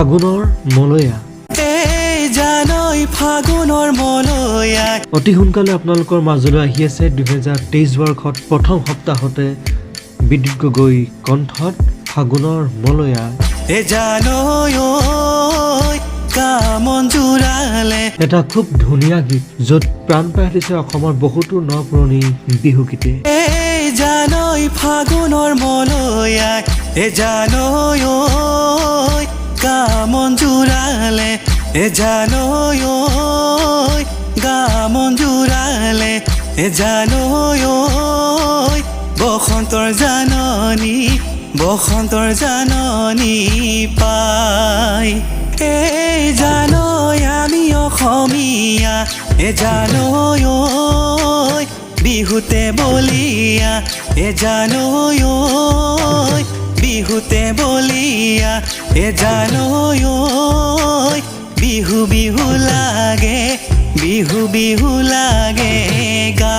ফাগুনৰ মলয়া অতি সোনকালে আপোনালোকৰ মাজলৈ আহি আছে 2023 বৰ্ষত প্ৰথম সপ্তাহতে বিদ্যুৎ গগৈ কণ্ঠত ফাগুনৰ মলয়া এটা খুব ধুনীয়া গীত য'ত প্ৰাণ পাই দিছে অসমৰ বহুতো ন পুৰণি বিহু গীতে ফাগুনৰ মলয়া কামন জোৰালে গামন জোৰালে বসন্তৰ জাননী পাই জানৈ আমি অসমীয়া জানৈ বিহুতে বলিয়া জানৈ বিহুতে বলিয়া জানৈ বিহু লাগে গা